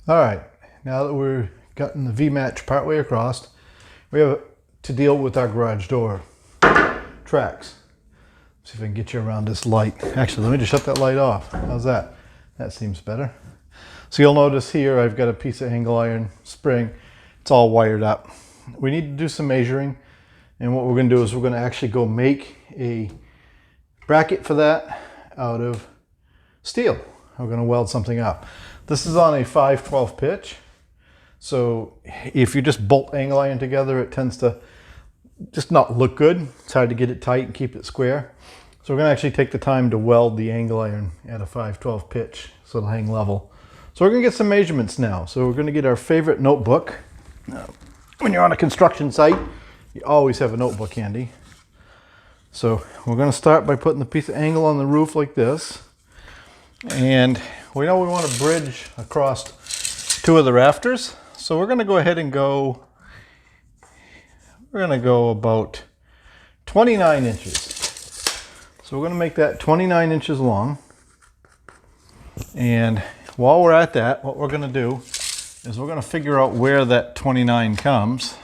All right, now that we're gotten the V-match partway across, we have to deal with our garage door tracks. See if I can get you around this light. Actually, let me just shut that light off. How's that? That seems better. So you'll notice here I've got a piece of angle iron spring. It's all wired up. We need to do some measuring, and what we're going to do is we're going to actually go make a bracket for that out of steel. We're going to weld something up. This is on a 5/12 pitch. So if you just bolt angle iron together, it tends to just not look good. It's hard to get it tight and keep it square. So we're going to actually take the time to weld the angle iron at a 5/12 pitch so it'll hang level. So we're going to get some measurements now. So we're going to get our favorite notebook. When you're on a construction site, you always have a notebook handy. So we're going to start by putting the piece of angle on the roof like this. And we know we want to bridge across two of the rafters. So we're going to go ahead and go about 29 inches. So we're going to make that 29 inches long. And while we're at that, what we're going to do is we're going to figure out where that 29 comes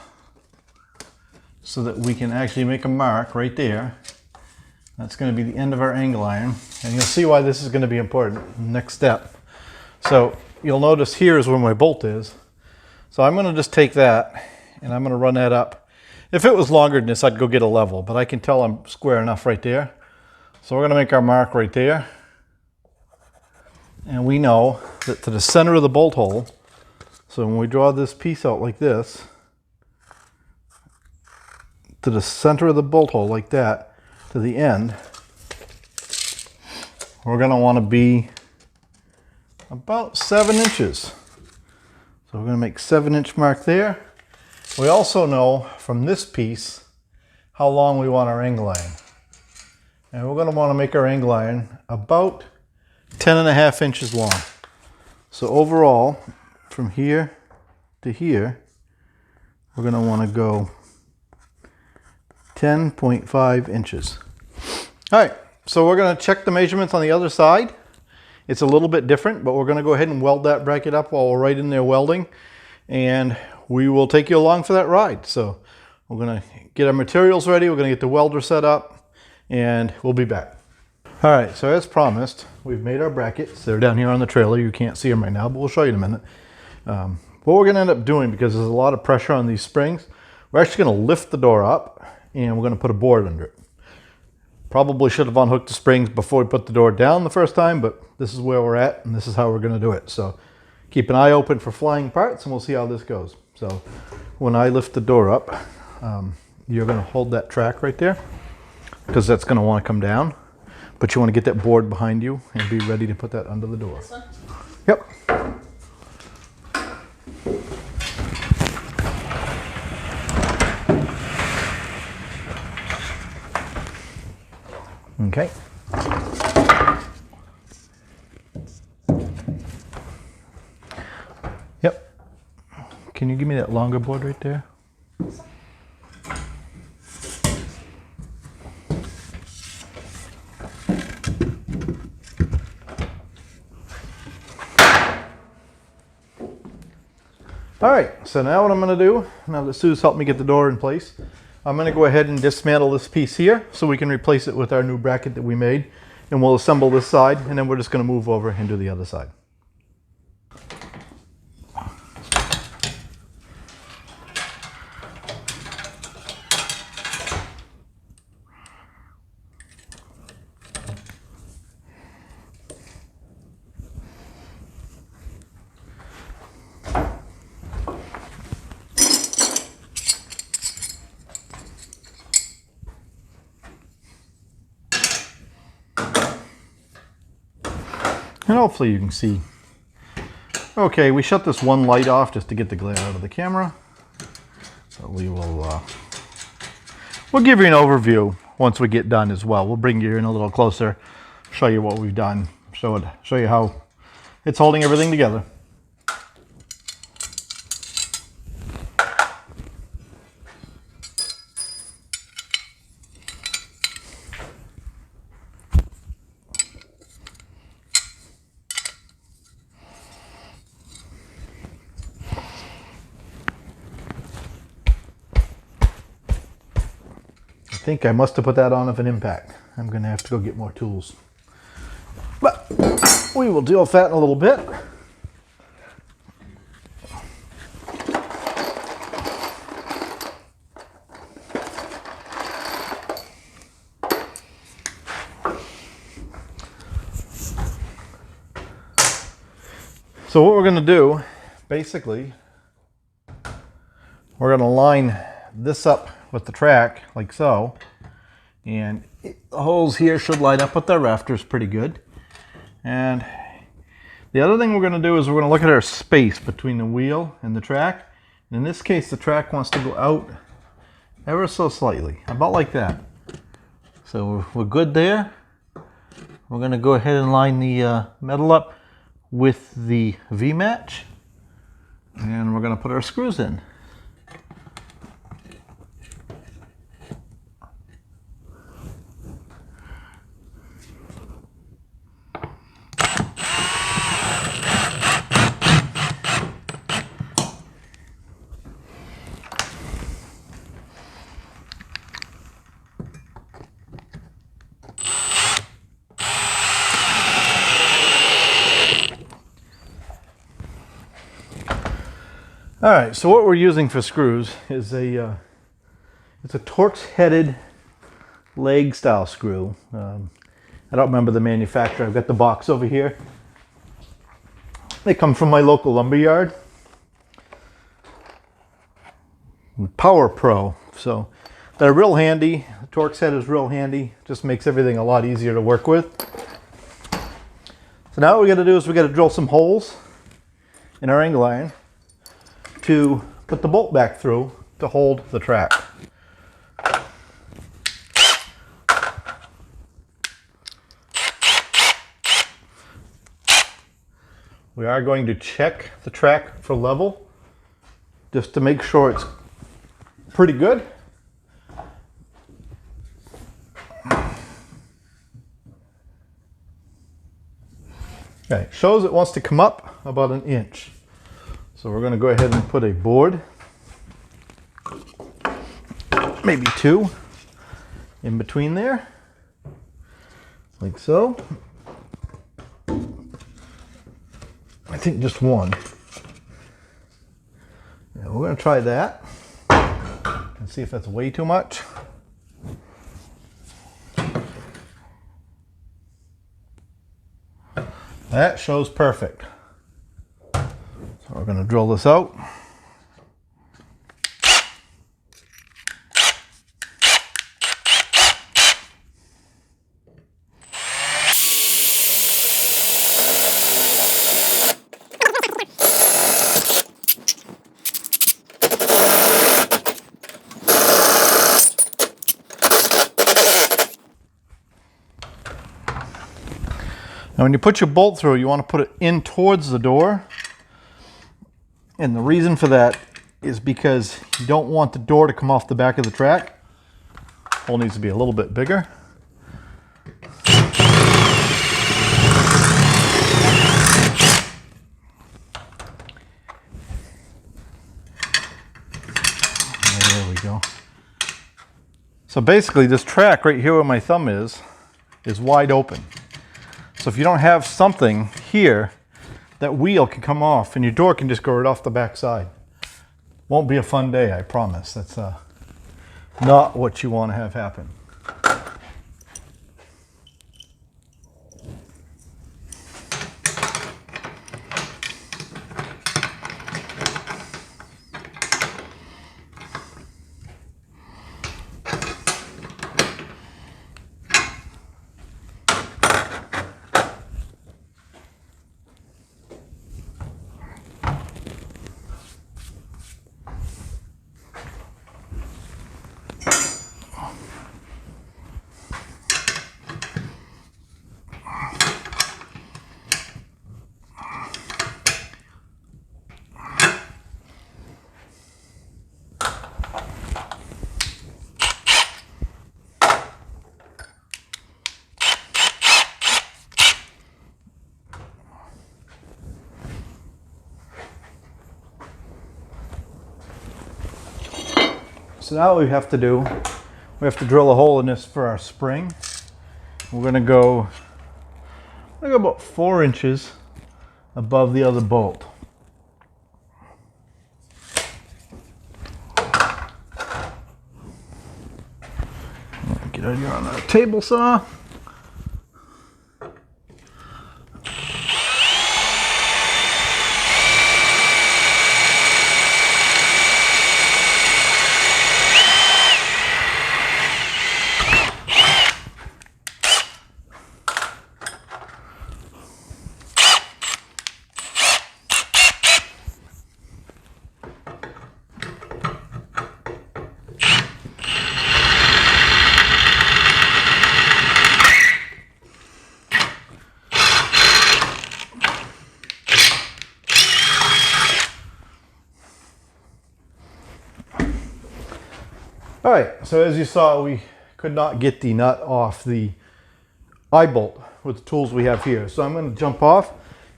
so that we can actually make a mark right there. That's going to be the end of our angle iron. And you'll see why this is going to be important. Next step. So you'll notice here is where my bolt is. So I'm going to just take that and I'm going to run that up. If it was longer than this, I'd go get a level, but I can tell I'm square enough right there. So we're going to make our mark right there. And we know that to the center of the bolt hole, so when we draw this piece out like this, to the center of the bolt hole like that, to the end, we're going to want to be about 7 inches. So we're going to make 7-inch mark there. We also know from this piece how long we want our angle iron. And we're going to want to make our angle iron about 10.5 inches long. So overall, from here to here, we're going to want to go 10.5 inches. All right, so we're going to check the measurements on the other side. It's a little bit different, but we're going to go ahead and weld that bracket up while we're right in there welding. And we will take you along for that ride. So we're going to get our materials ready. We're going to get the welder set up, and we'll be back. All right, so as promised, we've made our brackets. They're down here on the trailer. You can't see them right now, but we'll show you in a minute. What we're going to end up doing, because there's a lot of pressure on these springs, we're actually going to lift the door up, and we're going to put a board under it. Probably should have unhooked the springs before we put the door down the first time, but this is where we're at, and this is how we're going to do it. So keep an eye open for flying parts, and we'll see how this goes. So when I lift the door up, you're going to hold that track right there, because that's going to want to come down. But you want to get that board behind you and be ready to put that under the door. This one? Yep. Okay. Yep. Can you give me that longer board right there? All right, so now what I'm going to do, now that Sue's helped me get the door in place, I'm going to go ahead and dismantle this piece here so we can replace it with our new bracket that we made, and we'll assemble this side, and then we're just going to move over and do the other side. And hopefully you can see. Okay, we shut this one light off just to get the glare out of the camera. So we will, we'll give you an overview once we get done as well. We'll bring you in a little closer, show you what we've done, show you how it's holding everything together. think I must have put that on of an impact. I'm going to have to go get more tools. But we will deal with that in a little bit. So what we're going to do, basically, we're going to line this up with the track like so, and the holes here should line up with the rafters pretty good. And the other thing we're going to do is we're going to look at our space between the wheel and the track. And in this case, the track wants to go out ever so slightly, about like that. So we're good there. We're going to go ahead and line the metal up with the V-match, and we're going to put our screws in. All right, so what we're using for screws is it's a Torx-headed leg style screw. I don't remember the manufacturer. I've got the box over here. They come from my local lumber yard. Power Pro, so they're real handy. The Torx head is real handy. Just makes everything a lot easier to work with. So now what we got to do is we got to drill some holes in our angle iron to put the bolt back through to hold the track. We are going to check the track for level just to make sure it's pretty good. Okay, it shows it wants to come up about 1 inch. So we're going to go ahead and put a board, maybe 2, in between there, like so. I think just 1. Yeah, we're going to try that and see if that's way too much. That shows perfect. So we're going to drill this out. Now when you put your bolt through, you want to put it in towards the door. And the reason for that is because you don't want the door to come off the back of the track. Hole needs to be a little bit bigger. There we go. So basically this track right here where my thumb is wide open. So if you don't have something here, that wheel can come off and your door can just go right off the back side. Won't be a fun day, I promise. That's not what you want to have happen. So now what we have to do, we have to drill a hole in this for our spring. We're gonna go about 4 inches above the other bolt. Get out here on our table saw. All right, so as you saw, we could not get the nut off the eye bolt with the tools we have here. So I'm going to jump off.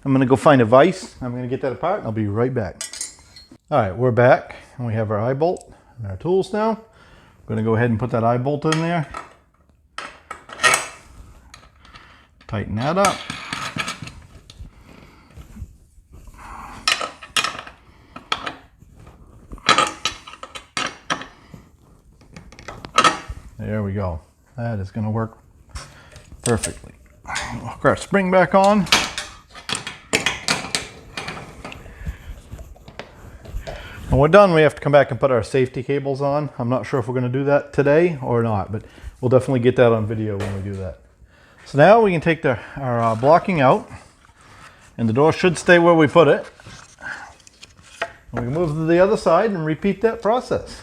I'm going to go find a vise. I'm going to get that apart and I'll be right back. All right, we're back and we have our eye bolt and our tools now. I'm going to go ahead and put that eye bolt in there. Tighten that up. There we go. That is going to work perfectly. We'll hook our spring back on. When we're done, we have to come back and put our safety cables on. I'm not sure if we're going to do that today or not, but we'll definitely get that on video when we do that. So now we can take our blocking out, and the door should stay where we put it. And we can move to the other side and repeat that process.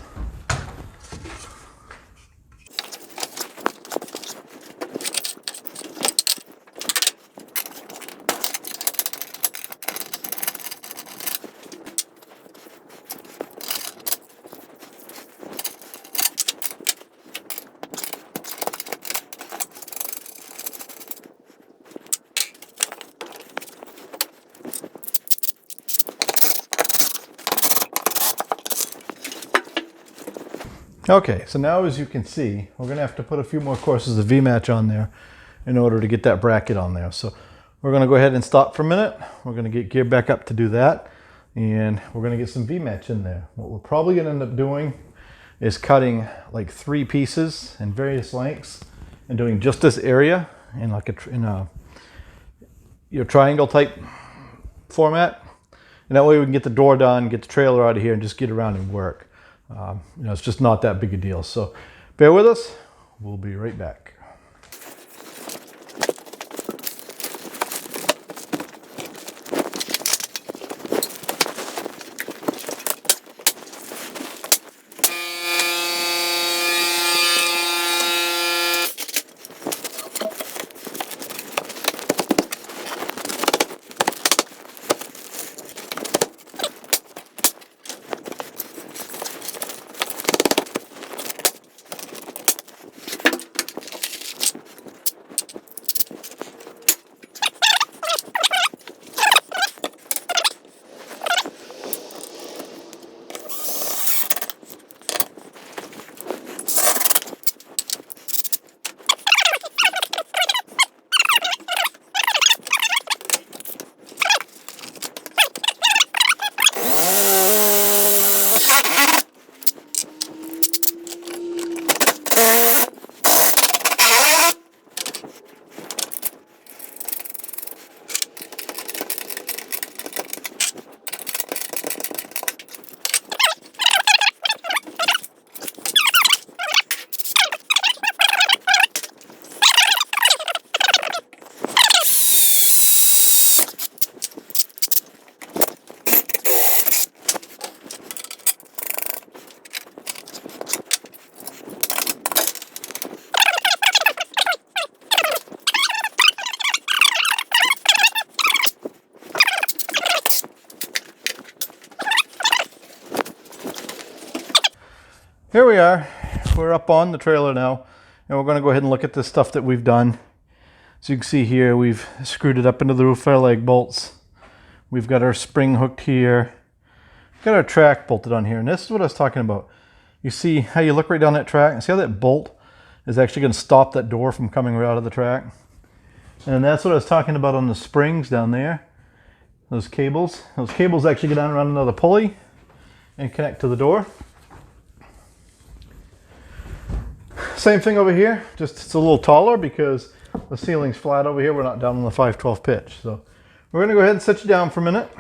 Okay, so now as you can see, we're going to have to put a few more courses of V-match on there in order to get that bracket on there. So we're going to go ahead and stop for a minute. We're going to get geared back up to do that, and we're going to get some V-match in there. What we're probably going to end up doing is cutting like 3 pieces in various lengths and doing just this area in like your triangle type format. And that way we can get the door done, get the trailer out of here, and just get around and work. It's just not that big a deal. So bear with us. We'll be right back. Here we are. We're up on the trailer now, and we're going to go ahead and look at the stuff that we've done. So you can see here, we've screwed it up into the roof, our leg bolts. We've got our spring hooked here. Got our track bolted on here, and this is what I was talking about. You see how you look right down that track and see how that bolt is actually going to stop that door from coming right out of the track? And that's what I was talking about on the springs down there. Those cables actually go down around another pulley and connect to the door. Same thing over here, just it's a little taller because the ceiling's flat over here. We're not down on the 5/12 pitch. So we're going to go ahead and set you down for a minute.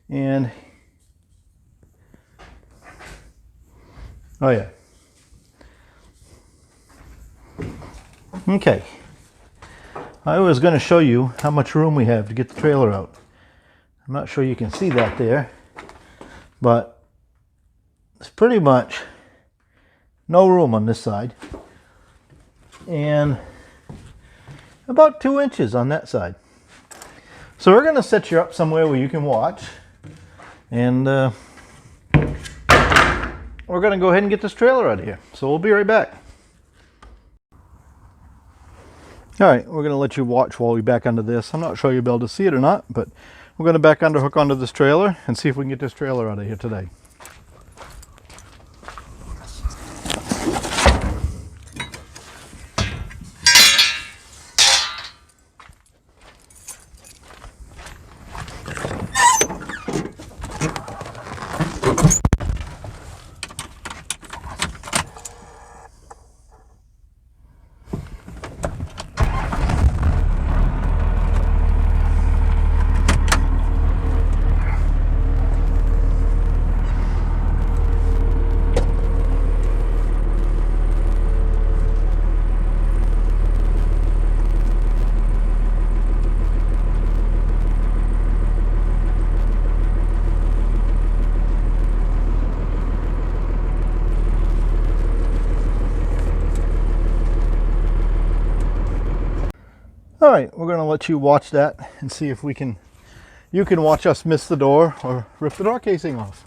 And oh yeah. Okay. I was going to show you how much room we have to get the trailer out. I'm not sure you can see that there, but it's pretty much no room on this side and about 2 inches on that side. So we're going to set you up somewhere where you can watch, and we're going to go ahead and get this trailer out of here. So we'll be right back. All right, we're going to let you watch while we back under this. I'm not sure you'll be able to see it or not, but we're going to back under, hook onto this trailer and see if we can get this trailer out of here today. All right, we're going to let you watch that and see if you can watch us miss the door or rip the door casing off.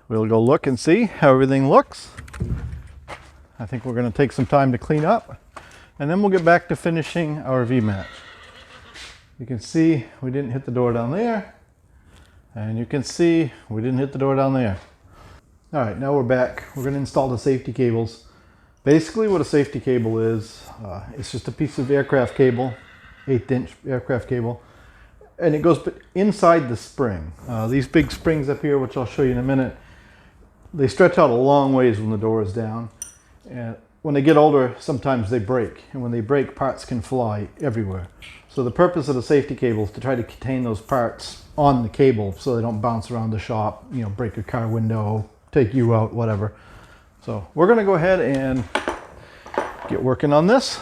We'll go look and see how everything looks. I think we're going to take some time to clean up, and then we'll get back to finishing our V-match. You can see we didn't hit the door down there, and you can see we didn't hit the door down there. All right, now we're back. We're going to install the safety cables. Basically what a safety cable is, it's just a piece of aircraft cable, 1/8 inch aircraft cable, and it goes inside the spring. These big springs up here, which I'll show you in a minute, they stretch out a long ways when the door is down. And when they get older, sometimes they break. And when they break, parts can fly everywhere. So the purpose of the safety cable is to try to contain those parts on the cable so they don't bounce around the shop, you know, break a car window, take you out, whatever. So we're going to go ahead and get working on this.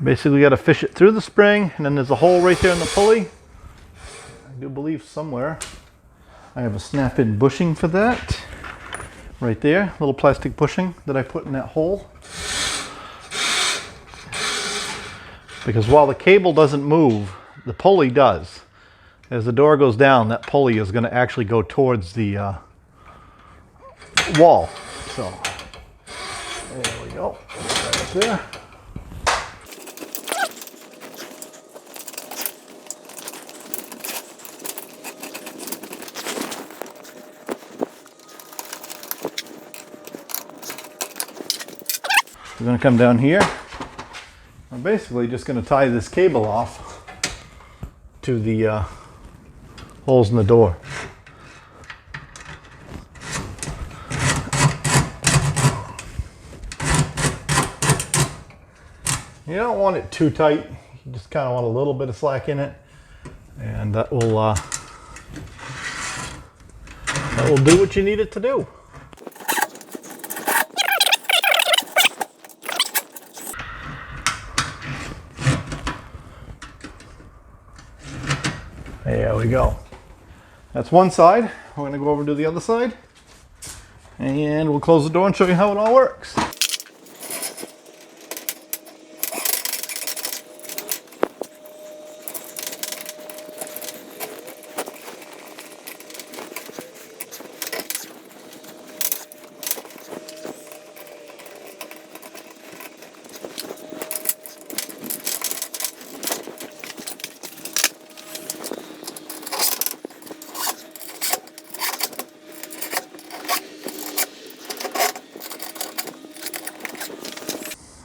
Basically, got to fish it through the spring, and then there's a hole right there in the pulley. I do believe somewhere I have a snap-in bushing for that. Right there, little plastic bushing that I put in that hole. Because while the cable doesn't move, the pulley does. As the door goes down, that pulley is going to actually go towards the wall. So, there we go. Right there. We're going to come down here. I'm basically just going to tie this cable off to the holes in the door. You don't want it too tight. You just kind of want a little bit of slack in it. And that will do what you need it to do. There we go. That's one side. We're going to go over to the other side. And we'll close the door and show you how it all works.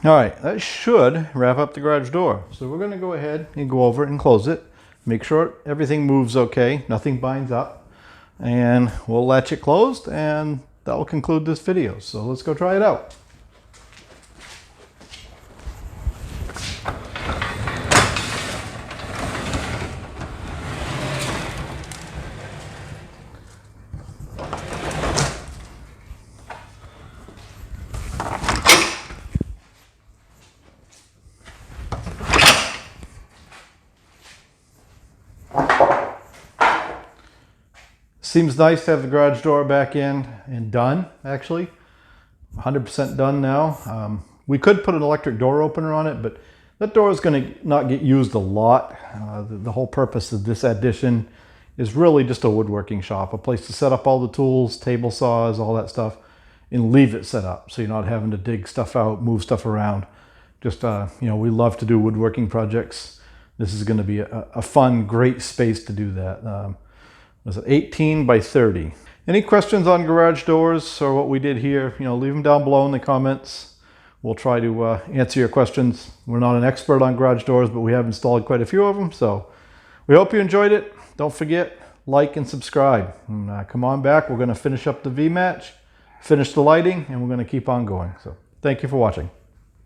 All right, that should wrap up the garage door. So we're going to go ahead and go over it and close it. Make sure everything moves okay, nothing binds up. And we'll latch it closed, and that will conclude this video. So let's go try it out. Seems nice to have the garage door back in and done, actually. 100% done now. We could put an electric door opener on it, but that door is going to not get used a lot. The whole purpose of this addition is really just a woodworking shop, a place to set up all the tools, table saws, all that stuff, and leave it set up so you're not having to dig stuff out, move stuff around. Just, you know, we love to do woodworking projects. This is going to be a fun, great space to do that. Was it 18 by 30? Any questions on garage doors or what we did here, you know, leave them down below in the comments. We'll try to answer your questions. We're not an expert on garage doors, but we have installed quite a few of them. So we hope you enjoyed it. Don't forget, like and subscribe. And, come on back. We're going to finish up the V-match, finish the lighting, and we're going to keep on going. So thank you for watching.